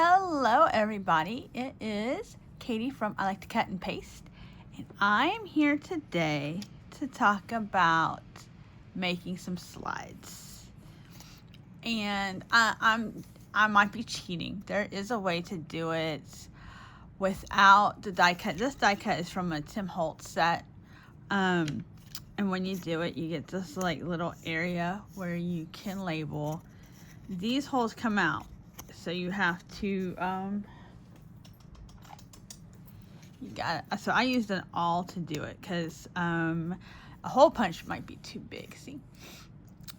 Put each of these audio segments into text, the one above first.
Hello everybody, it is Katie from I Like to Cut and Paste, and I'm here today to talk about making some slides. And I might be cheating. There is a way to do it without the die cut. This die cut is from a Tim Holtz set. And when you do it, you get this like little area where you can label. These holes come out. So you have to, so I used an awl to do it because a hole punch might be too big, see?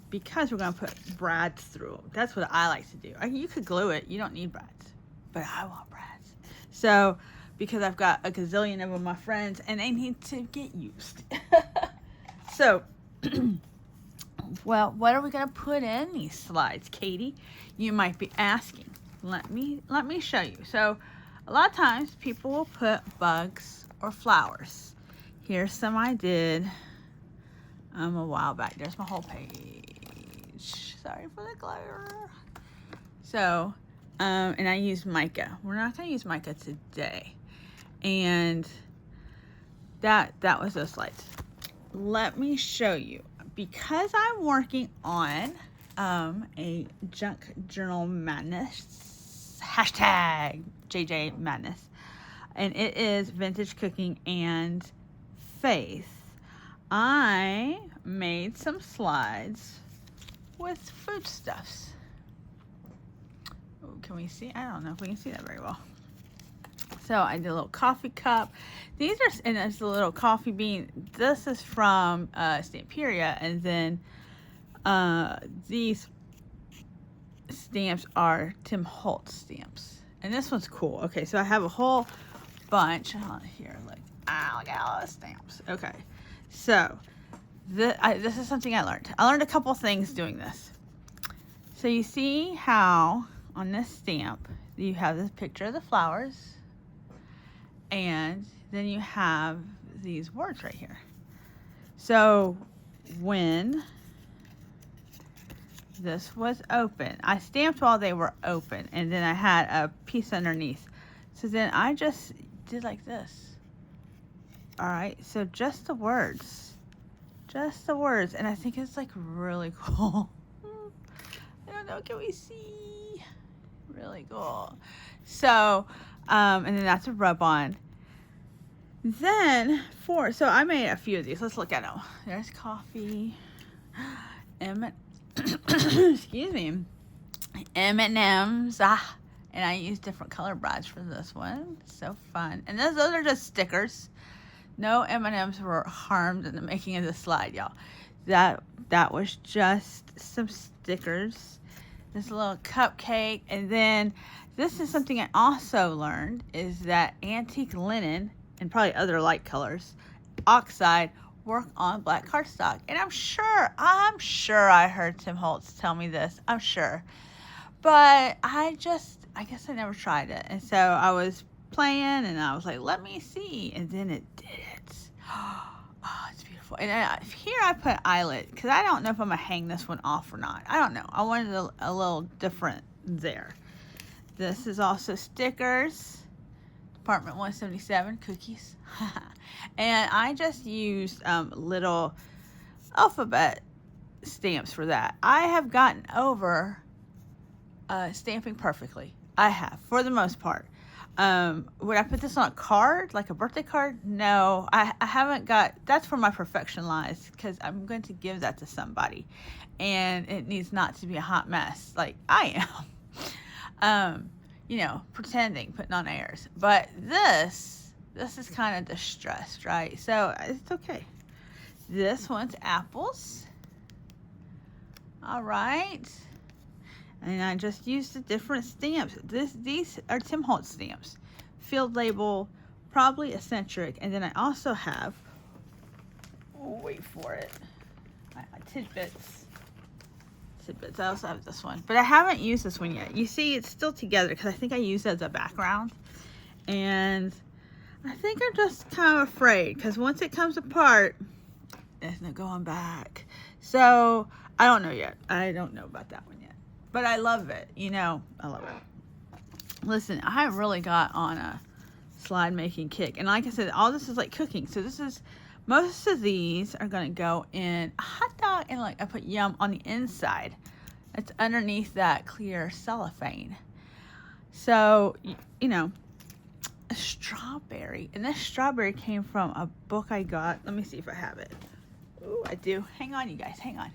Because we're going to put brads through them. That's what I like to do. You could glue it. You don't need brads. But I want brads. So, because I've got a gazillion of them, my friends, and they need to get used. So, well, what are we going to put in these slides, Katie? You might be asking. Let me show you. So, a lot of times people will put bugs or flowers. Here's some I did a while back. There's my whole page. Sorry for the glare. So, and I used mica. We're not going to use mica today. And that was those slides. Let me show you. Because I'm working on a junk journal madness, hashtag JJ madness, and it is vintage cooking and faith, I made some slides with foodstuffs. Can we see? I don't know if we can see that very well. So I did a little coffee cup. These are, and it's a little coffee bean. This is from Stamperia, and then these stamps are Tim Holtz stamps. And this one's cool. Okay, so I have a whole bunch. Here, look. Look at all the stamps. Okay, so this is something I learned. I learned a couple things doing this. So you see how on this stamp you have this picture of the flowers. And then you have these words right here. So when this was open, I stamped while they were open, and then I had a piece underneath. So then I just did like this. All right, so just the words. Just the words. And I think it's like really cool. I don't know, can we see? Really cool. So, and then that's a rub on. Then so I made a few of these. Let's look at them. There's coffee, excuse me, M&Ms. And I used different color brads for this one. So fun. And those are just stickers. No M&Ms were harmed in the making of the slide, y'all. That was just some stickers. This little cupcake, and then this is something I also learned is that antique linen and probably other light colors, oxide, work on black cardstock. And I'm sure I heard Tim Holtz tell me this. I'm sure, but I guess I never tried it. And so I was playing, and I was like, let me see, and then it did it. Oh, it's beautiful. And here I put eyelet because I don't know if I'm gonna hang this one off or not. I don't know. I wanted a little different there. This is also stickers. Department 177 cookies. And I just used little alphabet stamps for that. I have gotten over stamping perfectly. I have, for the most part. Would I put this on a card, like a birthday card? No, I haven't got, that's where my perfection lies, because I'm going to give that to somebody, and it needs not to be a hot mess like I am. You know, pretending, putting on airs. But this is kind of distressed, right? So it's okay. This one's apples. All right. And I just used the different stamps. These are Tim Holtz stamps. Field label, probably eccentric. And then I also have, wait for it, tidbits. I also have this one, but I haven't used this one yet. You see, it's still together because I think I used it as a background. And I think I'm just kind of afraid because once it comes apart, there's no going back. So I don't know yet. I don't know about that one yet. But I love it. You know, I love it. Listen, I really got on a slide making kick. And like I said, all this is like cooking. So this is, most of these are going to go in a hot dog, and like I put yum on the inside. It's underneath that clear cellophane. So, you know, a strawberry. And this strawberry came from a book I got. Let me see if I have it. Ooh, I do. Hang on, you guys. Hang on.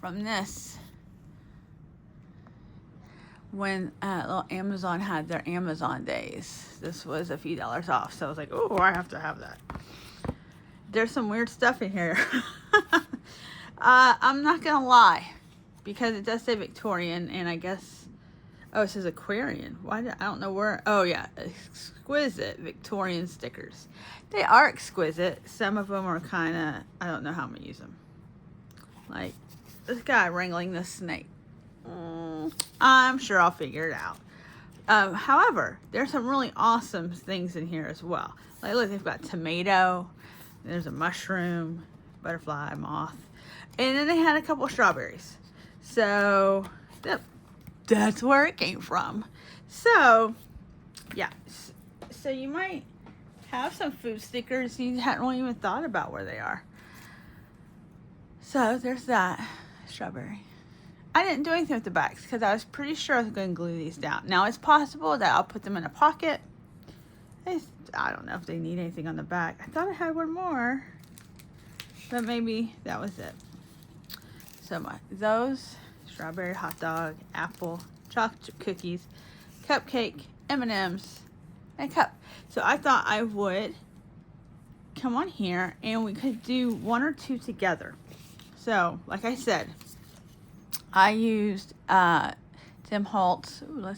From this. When little Amazon had their Amazon days. This was a few dollars off. So I was like, oh, I have to have that. There's some weird stuff in here. I'm not going to lie. Because it does say Victorian. And I guess, oh, it says Aquarian. Why? I don't know where. Oh, yeah. Exquisite Victorian stickers. They are exquisite. Some of them are kind of, I don't know how I'm going to use them. Like this guy wrangling this snake. I'm sure I'll figure it out. However, there's some really awesome things in here as well. Like, look, they've got tomato. There's a mushroom, butterfly, moth. And then they had a couple of strawberries. So, yep, that's where it came from. So, yeah. So, you might have some food stickers you hadn't really even thought about where they are. So, there's that strawberry. I didn't do anything with the backs because I was pretty sure I was going to glue these down. Now, it's possible that I'll put them in a pocket. I don't know if they need anything on the back. I thought I had one more, but maybe that was it. So, those, strawberry, hot dog, apple, chocolate chip cookies, cupcake, M&Ms, and a cup. So, I thought I would come on here and we could do one or two together. So, like I said, I used Tim Holtz. Ooh,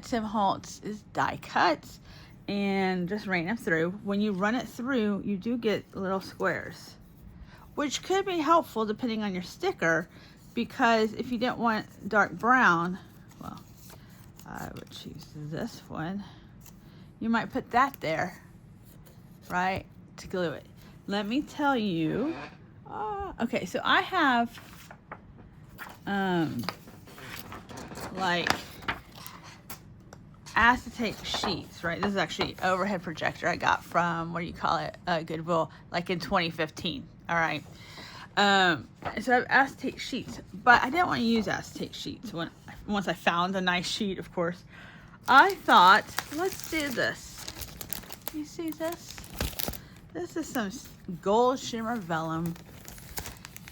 Tim Holtz is die cuts and just ran them through. When you run it through, you do get little squares, which could be helpful depending on your sticker, because if you didn't want dark brown, well, I would choose this one. You might put that there, right, to glue it. Let me tell you. Okay, so I have like acetate sheets, right? This is actually an overhead projector I got from, what do you call it, Goodwill, like in 2015. All right. So I have acetate sheets, but I didn't want to use acetate sheets once I found a nice sheet, of course. I thought, let's do this. You see this? This is some gold shimmer vellum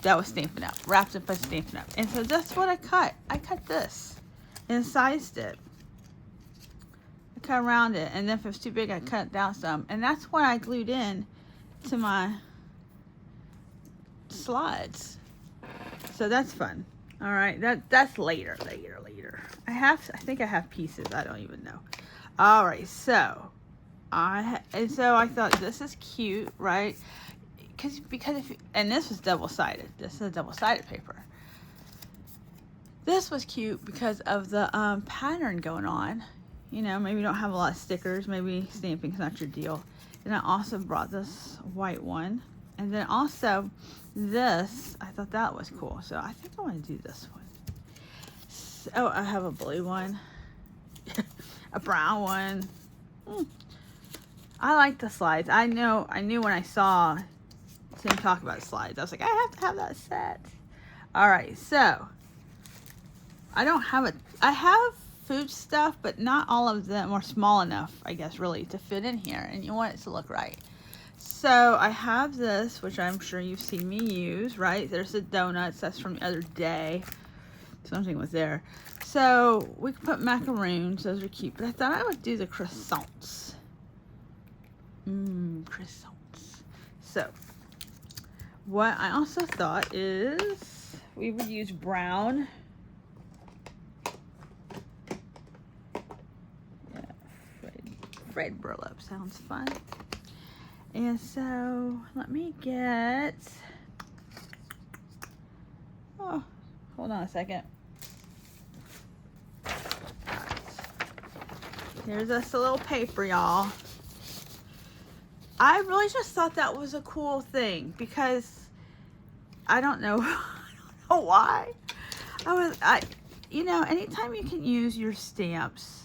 that was Stampin' Up, wrapped up by Stampin' Up. And so that's what I cut. I cut this and sized it. I cut around it, and then if it was too big, I cut it down some. And that's what I glued in to my slides. So that's fun. All right, that's later. I think I have pieces. I don't even know. All right, so I thought this is cute, right? Because and this was double-sided. This is a double-sided paper. This was cute because of the pattern going on. You know, maybe you don't have a lot of stickers. Maybe stamping's not your deal. And I also brought this white one. And then also this, I thought that was cool. So I think I want to do this one. So I have a blue one. A brown one. I like the slides. I knew when I saw Tim talk about slides, I was like, I have to have that set. All right, so I have food stuff, but not all of them are small enough, I guess, really, to fit in here, and you want it to look right. So I have this, which I'm sure you've seen me use, right? There's the donuts. That's from the other day. Something was there. So we could put macaroons. Those are cute. But I thought I would do the croissants. Croissants. So what I also thought is we would use brown. Yeah, Fred burlap sounds fun. And so let me get, oh, hold on a second. Here's this little paper, y'all. I really just thought that was a cool thing because I don't know, why. you know, anytime you can use your stamps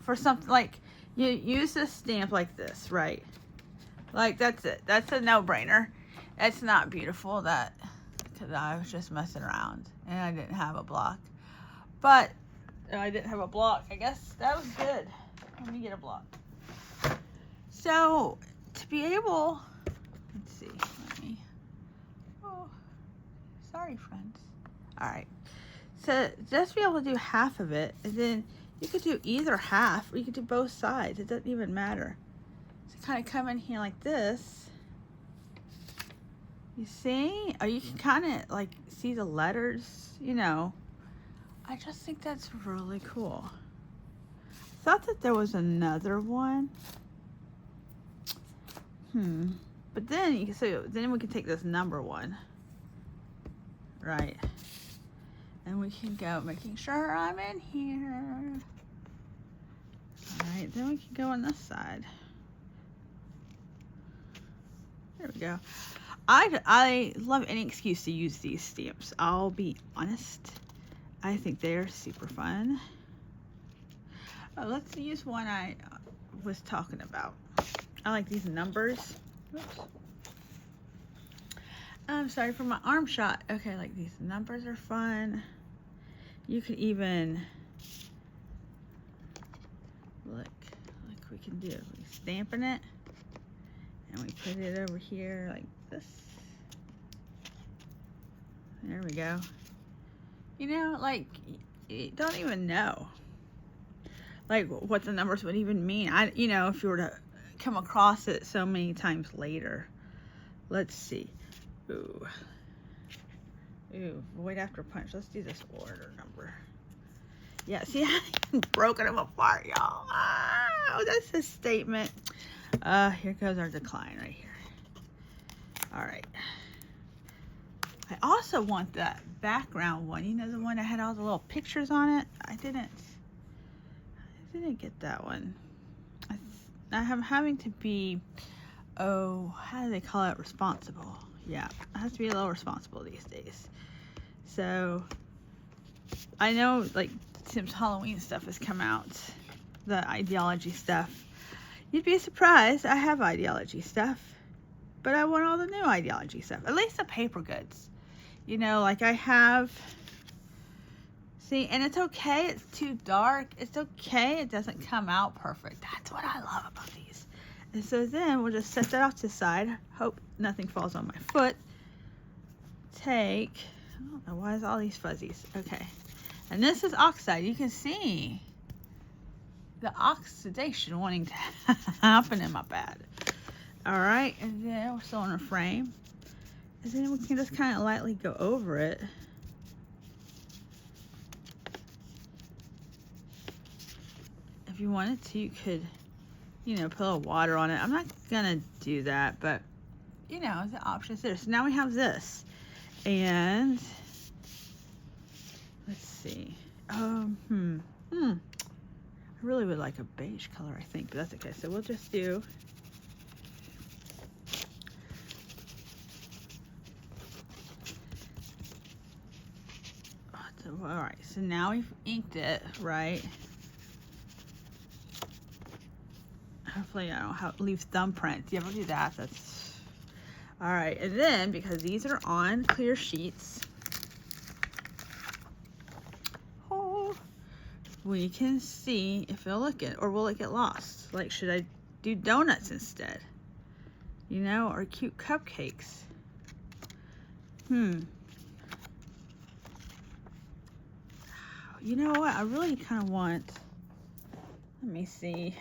for something, like you use a stamp like this, right? Like that's it. That's a no-brainer. It's not beautiful, that, because I was just messing around and I didn't have a block. But I didn't have a block. I guess that was good. Let me get a block. So to be able, let's see. Let me. Oh, sorry, friends. All right. So just be able to do half of it, and then you could do either half, or you could do both sides. It doesn't even matter. So kind of come in here like this. You see? Or you can kind of like see the letters, you know. I just think that's really cool. I thought that there was another one. But then you can, so then we can take this number one, right? And we can go, making sure I'm in here. All right, then we can go on this side. There we go. I love any excuse to use these stamps. I'll be honest. I think they're super fun. Let's use one I was talking about. I like these numbers. Oops. I'm sorry for my arm shot. Okay, like these numbers are fun. You could even look like we can do. We stamping it and we put it over here like this. There we go. You know, like you don't even know like what the numbers would even mean. You know, if you were to come across it so many times later. Let's see. Ooh, void after punch. Let's do this order number. Yeah, see, I've broken them apart, y'all. Oh, that's a statement. Here goes our decline right here. All right. I also want that background one. You know, the one that had all the little pictures on it. I didn't get that one. I'm having to be, how do they call it? Responsible. Yeah, I have to be a little responsible these days. So I know like Tim's Halloween stuff has come out, the ideology stuff. You'd be surprised, I have ideology stuff, but I want all the new ideology stuff, at least the paper goods. You know, like I have, see, and it's okay, it's too dark, it's okay, it doesn't come out perfect. That's what I love about these. And so then we'll just set that off to the side, hope nothing falls on my foot. Take, I don't know, why is all these fuzzies? Okay, and this is oxide. You can see the oxidation wanting to happen in my pad. All right, and then we're still in a frame. And then we can just kind of lightly go over it. If you wanted to, you could, you know, put a little water on it. I'm not gonna do that, but you know, the option's there. So now we have this, and let's see. I really would like a beige color, I think, but that's okay. So we'll just do. All right, so now we've inked it, right? Hopefully I don't leave thumbprints. You ever do that? That's all right. And then because these are on clear sheets, we can see if it'll look it, or will it get lost? Like, should I do donuts instead? You know, or cute cupcakes? You know what? I really kind of want, let me see.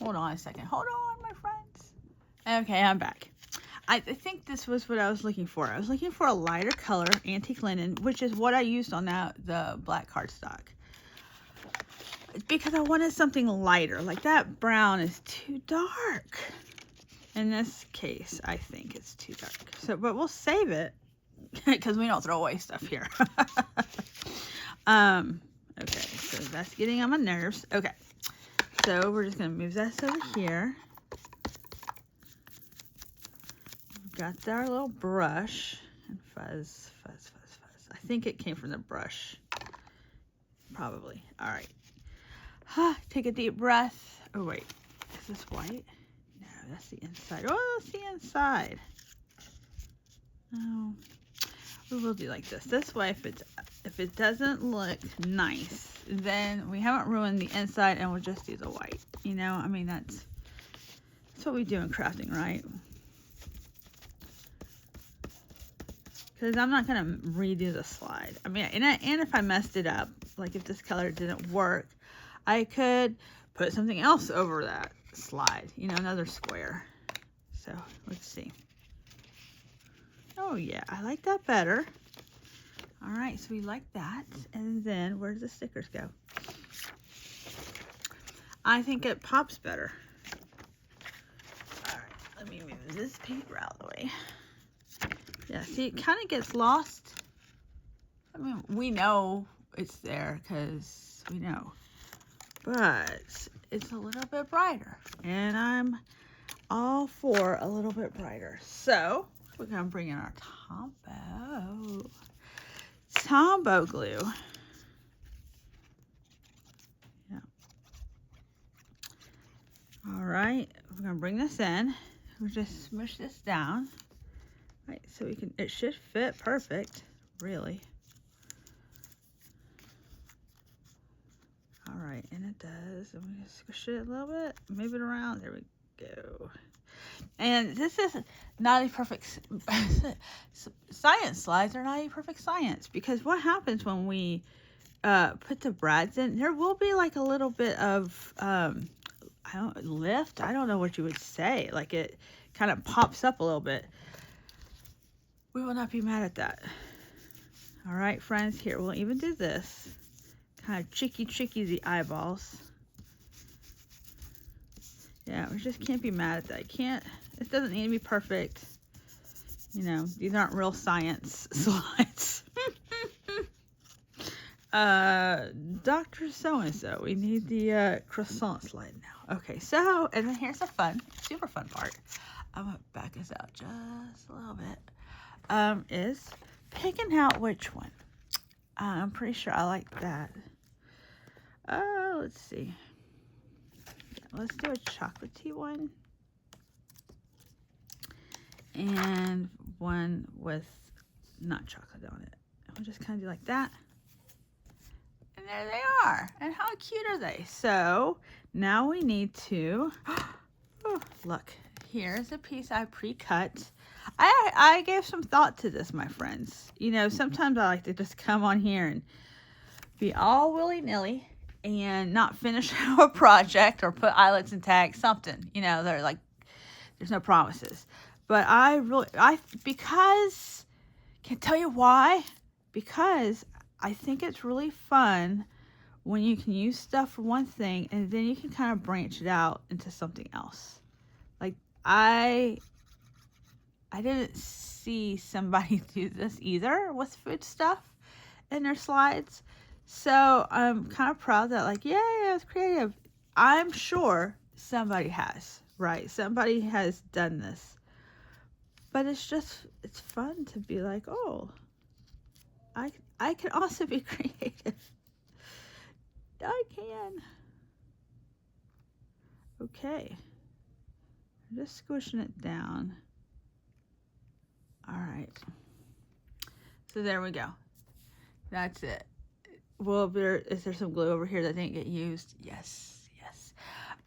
Hold on a second. Hold on, my friends. Okay, I'm back. I think this was what I was looking for. I was looking for a lighter color, antique linen, which is what I used on the black cardstock. Because I wanted something lighter. Like that brown is too dark. In this case, I think it's too dark. So, but we'll save it because we don't throw away stuff here. Okay, so that's getting on my nerves. Okay, so we're just gonna move this over here. We've got our little brush and fuzz. I think it came from the brush. probably. All right. Take a deep breath. Oh, wait. Is this white? No, that's the inside. Oh, that's the inside. Oh, we will do like this. This way, if it doesn't look nice, then we haven't ruined the inside, and we'll just do the white. You know, I mean, that's what we do in crafting, right? Because I'm not going to redo the slide. I mean, and if I messed it up, like if this color didn't work, I could put something else over that slide, you know, another square. So let's see. Oh yeah, I like that better. All right, so we like that. And then where do the stickers go? I think it pops better. All right, let me move this paper out of the way. Yeah, see, it kind of gets lost. I mean, we know it's there because we know. But it's a little bit brighter. And I'm all for a little bit brighter. So, we're going to bring in our Tombow glue. Yeah. All right, we're going to bring this in. We'll just smush this down. Right, so we can, it should fit perfect, really. All right, and it does. I'm gonna squish it a little bit, move it around. There we go. And this is not a perfect science slides are not a perfect science, because what happens when we put the brads in, there will be like a little bit of lift. I don't know what you would say. Like it kind of pops up a little bit. We will not be mad at that. All right, friends, here, we'll even do this. Kind of tricky the eyeballs. Yeah, we just can't be mad at that. It doesn't need to be perfect. You know, these aren't real science slides. Dr. So-and-so, we need the croissant slide now. Okay, so, and then here's the super fun part. I'm gonna back this out just a little bit. Is picking out which one. I'm pretty sure I like that. Let's see. Yeah, let's do a chocolatey one. And one with not chocolate on it. I'll just kind of do like that. And there they are. And how cute are they? So now we need to, oh, look, here's a piece I pre-cut. I gave some thought to this, my friends. You know, sometimes I like to just come on here and be all willy-nilly and not finish a project or put eyelets and tags, something. You know, they're like, there's no promises. But because, can't tell you why, because I think it's really fun when you can use stuff for one thing and then you can kind of branch it out into something else. Like, I didn't see somebody do this either with food stuff in their slides. So I'm kind of proud that, like, yay, I was creative. I'm sure somebody has, right? Somebody has done this. But it's fun to be like, oh, I can also be creative. I can. Okay. I'm just squishing it down. All right. So there we go. That's it. Well, is there some glue over here that didn't get used? Yes.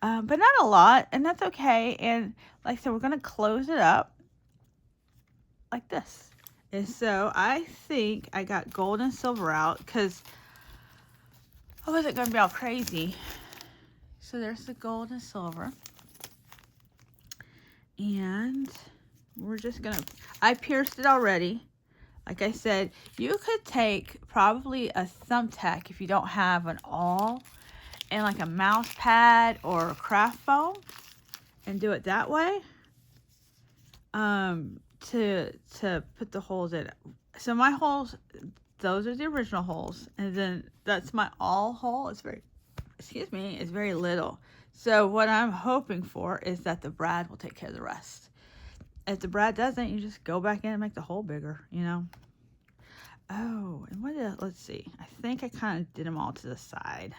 But not a lot, and that's okay. And like I said, we're going to close it up like this. And so I think I got gold and silver out because I wasn't going to be all crazy. So there's the gold and silver. And we're just going to, I pierced it already. Like I said, you could take probably a thumbtack if you don't have an awl and like a mouse pad or a craft foam and do it that way to put the holes in. So my holes, those are the original holes, and then that's my awl hole. It's very little. So what I'm hoping for is that the brad will take care of the rest. If the brad doesn't, you just go back in and make the hole bigger, you know. Oh, and let's see. I think I kind of did them all to the side.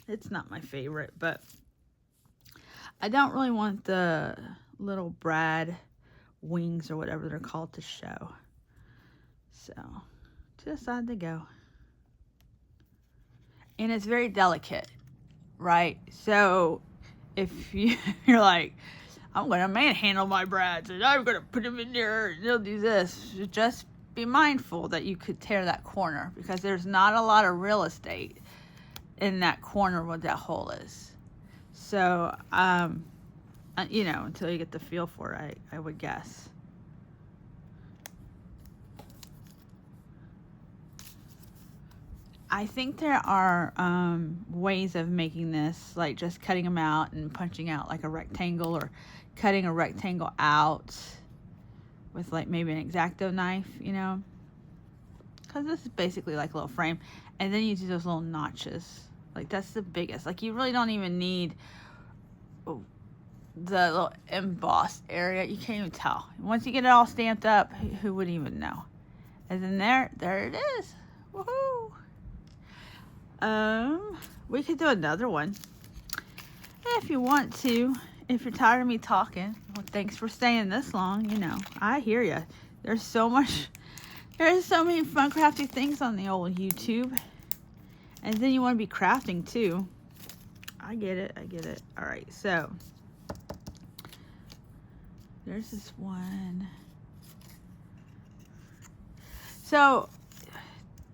It's not my favorite, but I don't really want the little brad wings or whatever they're called to show. So, to the side they go. And it's very delicate, right? So, if you're like, I'm going to manhandle my brads and I'm going to put them in there and they'll do this, just be mindful that you could tear that corner because there's not a lot of real estate in that corner where that hole is. So, you know, until you get the feel for it, I would guess. I think there are ways of making this, like just cutting them out and punching out like a rectangle, or cutting a rectangle out with like maybe an X-Acto knife, you know, because this is basically like a little frame. And then you do those little notches. Like that's the biggest. Like you really don't even need the little embossed area. You can't even tell. Once you get it all stamped up, who would even know? And then there it is. Woohoo! We could do another one if you want to. If you're tired of me talking, well, thanks for staying this long. You know, I hear you. There's so many fun crafty things on the old YouTube. And then you want to be crafting too. I get it. All right, so there's this one. So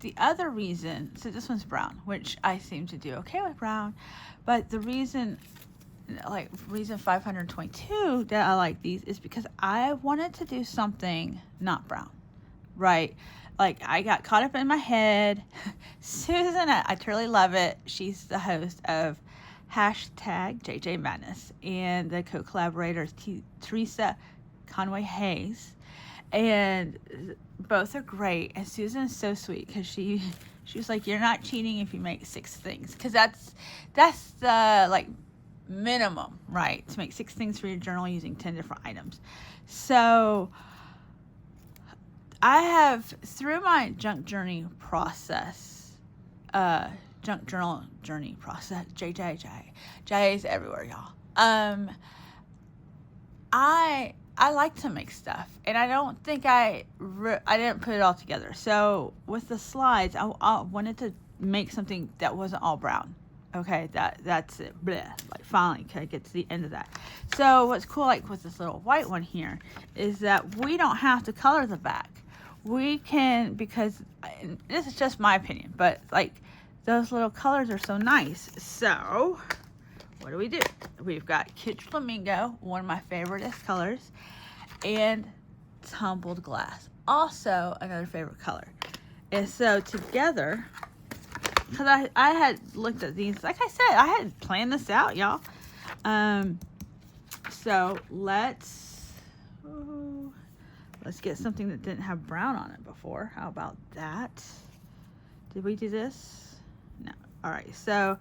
the other reason, so this one's brown, which I seem to do okay with brown, but the reason 522 that I like these is because I wanted to do something not brown, right? Like I got caught up in my head. Susan, I truly love it. She's the host of #JJ Madness, and the co-collaborator is Theresa Conway Hayes, and both are great. And Susan is so sweet because she was like, you're not cheating if you make 6 things, because that's the like minimum, right, to make 6 things for your journal using 10 different items. So I have, through my junk journey process, junk journal journey process, J's everywhere, y'all. I like to make stuff, and I don't think I didn't put it all together. So with the slides, I wanted to make something that wasn't all brown. Okay, that's it. Bleh. Like finally, okay, get to the end of that. So what's cool, like with this little white one here, is that we don't have to color the back. We can, because this is just my opinion, but like those little colors are so nice. So what do? We've got Kitsch Flamingo, one of my favoriteest colors, and Tumbled Glass, also another favorite color. And so together, because I had looked at these, like I said, I had planned this out, y'all. So let's get something that didn't have brown on it before. How about that? Did we do this? No. All right, so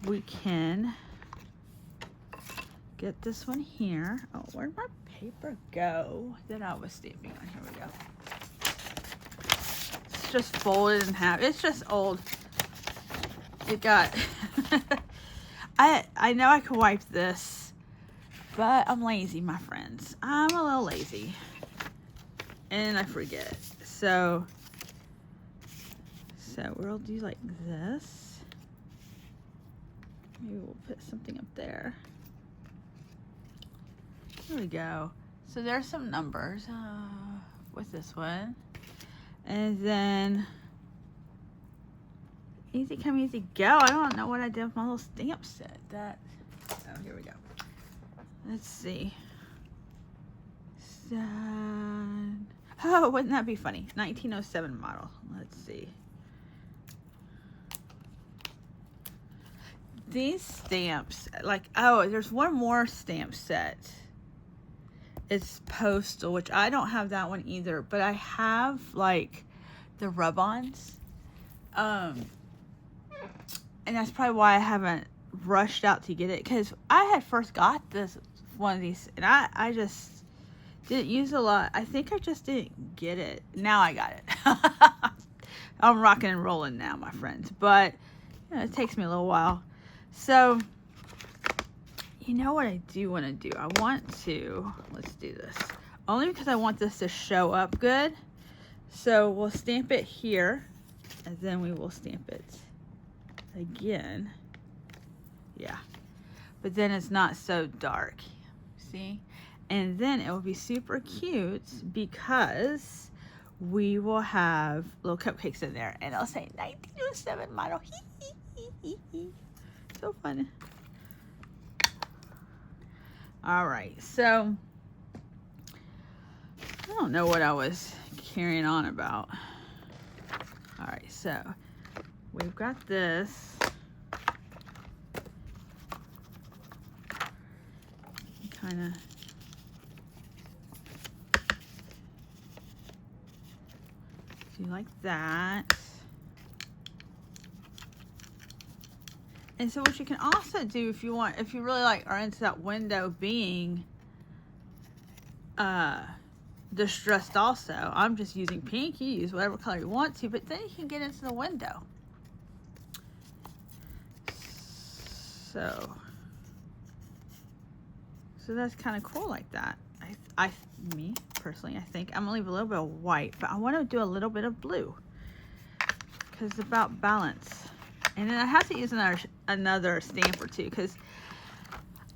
we can get this one here. Oh, where'd my paper go that I was stamping on? Here we go. It's just folded in half. It's just old. It got I know I could wipe this, but I'm lazy, my friends. I'm a little lazy, and I forget. So we'll do like this. Maybe we'll put something up there. There we go. So there's some numbers with this one, and then easy come, easy go. I don't know what I did with my little stamp set. Oh, here we go. Let's see. Oh, wouldn't that be funny? 1907 model. Let's see. These stamps, like, oh, there's one more stamp set. It's postal, which I don't have that one either, but I have like the rub-ons. And that's probably why I haven't rushed out to get it, because I had first got this one of these and I just didn't use a lot. I think I just didn't get it. Now I got it. I'm rocking and rolling now, my friends, but you know, it takes me a little while. So you know what I do want to do? I want to, let's do this. Only because I want this to show up good. So we'll stamp it here, and then we will stamp it again. Yeah. But then it's not so dark. See? And then it will be super cute because we will have little cupcakes in there. And I'll say 1907 model. So fun. All right, so I don't know what I was carrying on about. All right, so we've got this. Kind of do like that. And so what you can also do if you want, if you really like are into that window being distressed also, I'm just using pink. You use whatever color you want to, but then you can get into the window. So that's kind of cool like that. Me personally, I think I'm gonna leave a little bit of white, but I want to do a little bit of blue because it's about balance. And then I have to use another stamp or two because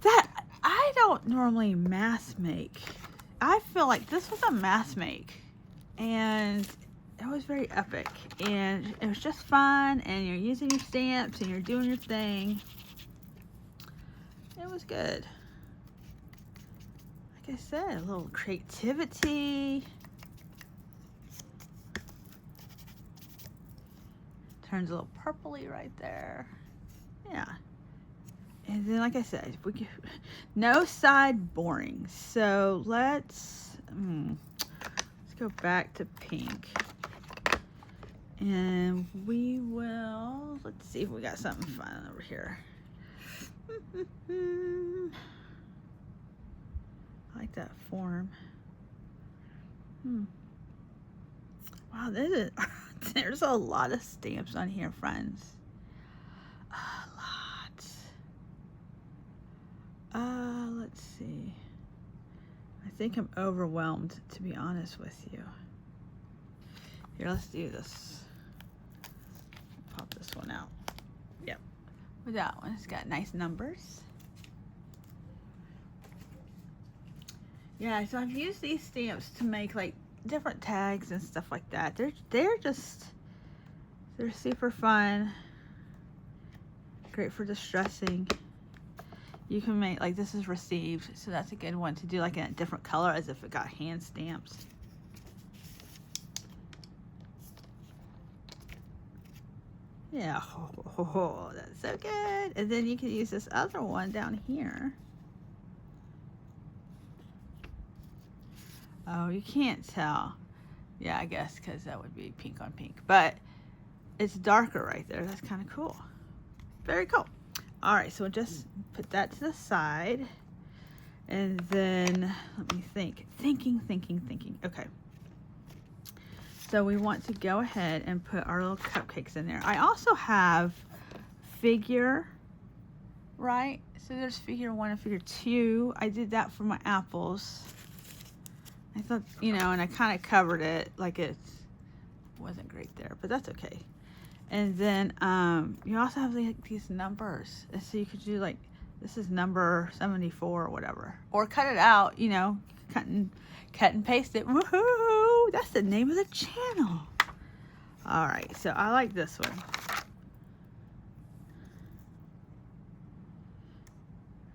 that I don't normally mass make. I feel like this was a mass make and it was very epic and it was just fun and you're using your stamps and you're doing your thing. It was good. Like I said, a little creativity. Turns a little purpley right there. Yeah. And then, like I said, no side boring. So let's go back to pink. And we will, let's see if we got something fun over here. I like that form. Wow, there's a lot of stamps on here, friends. A lot. Let's see. I think I'm overwhelmed, to be honest with you. Here, let's do this. Pop this one out. Yep. With that one, it's got nice numbers. Yeah, so I've used these stamps to make like different tags and stuff like that. They're super fun. Great for distressing. You can make, like, this is received, so that's a good one to do like in a different color as if it got hand stamps. Yeah, that's so good. And then you can use this other one down here. Oh, you can't tell. Yeah, I guess because that would be pink on pink. But it's darker right there. That's kind of cool. Very cool. All right, so we'll just put that to the side. And then, let me think. Thinking. Okay. So we want to go ahead and put our little cupcakes in there. I also have figure, right? So there's figure 1 and figure 2. I did that for my apples. I thought, you know, and I kind of covered it like it wasn't great there, but that's okay. And then you also have like these numbers. And so you could do like, this is number 74 or whatever. Or cut it out, you know, cut and paste it. Woohoo! That's the name of the channel. All right, so I like this one.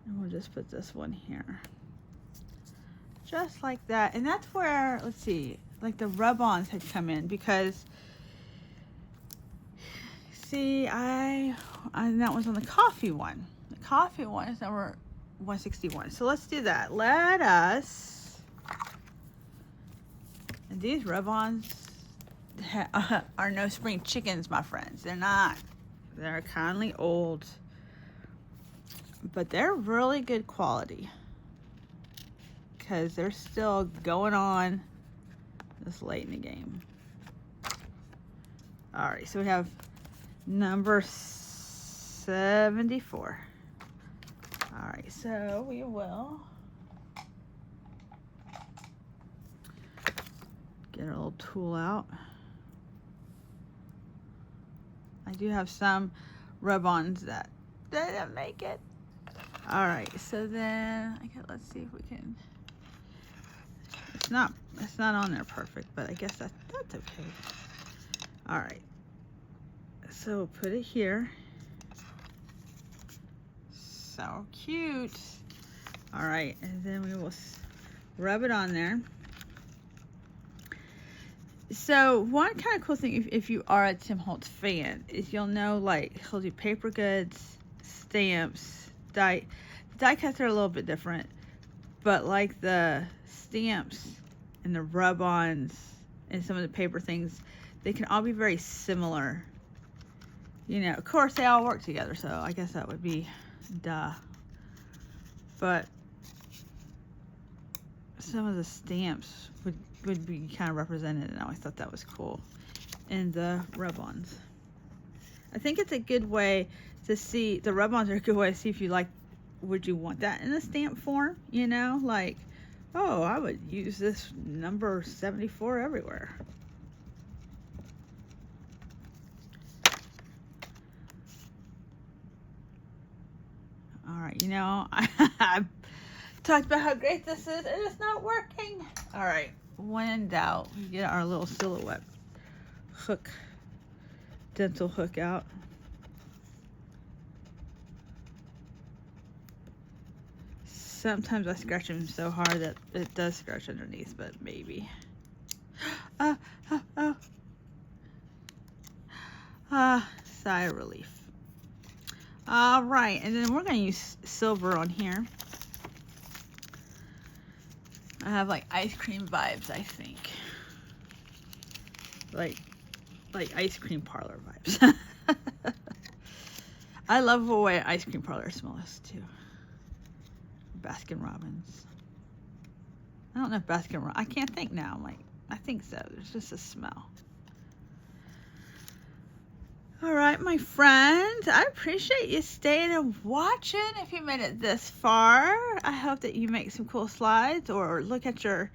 And we'll just put this one here. Just like that. And that's where, let's see, like the rub-ons had come in because, see, and that was on the coffee one. The coffee one is number 161. So let's do that. Let us, and these rub-ons are no spring chickens, my friends. They're not. They're kindly old, but they're really good quality because they're still going on this late in the game. All right, so we have number 74. All right, so we will get our little tool out. I do have some rub-ons that didn't make it. All right, so then let's see if we can. It's not on there perfect, but I guess that's okay. All right, so we'll put it here. So cute. All right, and then we will rub it on there. So one kind of cool thing, if you are a Tim Holtz fan, is you'll know, like, he'll do paper goods, stamps, die cuts are a little bit different, but like the stamps and the rub-ons and some of the paper things, they can all be very similar. You know, of course they all work together, so I guess that would be duh. But some of the stamps would be kind of represented, and I always thought that was cool. And the rub-ons. I think it's a good way to see, the rub-ons are a good way to see if you like, would you want that in a stamp form? You know, like, oh, I would use this number 74 everywhere. All right, you know, I've talked about how great this is, and it's not working. All right, when in doubt, we get our little silhouette hook, dental hook out. Sometimes I scratch them so hard that it does scratch underneath, but maybe. Sigh of relief. All right, and then we're going to use silver on here. I have like ice cream vibes, I think. Like ice cream parlor vibes. I love the way ice cream parlor smells too. Baskin Robbins. I don't know if Baskin Robbins, I can't think now. I'm like, I think so. There's just a smell. All right, my friends, I appreciate you staying and watching. If you made it this far, I hope that you make some cool slides or look at your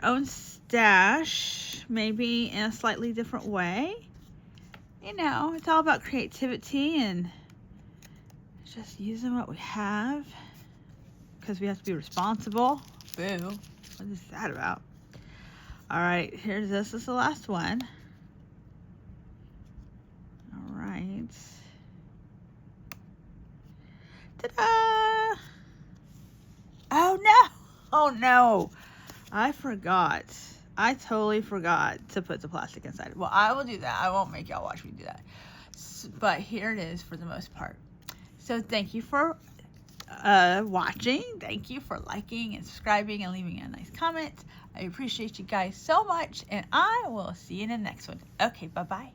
own stash, maybe in a slightly different way. You know, it's all about creativity and just using what we have, because we have to be responsible. Boo. What is that about? All right, this is the last one. All right. Ta-da! Oh no! Oh no! I forgot. I totally forgot to put the plastic inside. Well, I will do that. I won't make y'all watch me do that. But here it is for the most part. So thank you for watching. Thank you for liking and subscribing and leaving a nice comment. I appreciate you guys so much, and I will see you in the next one. Okay, bye-bye.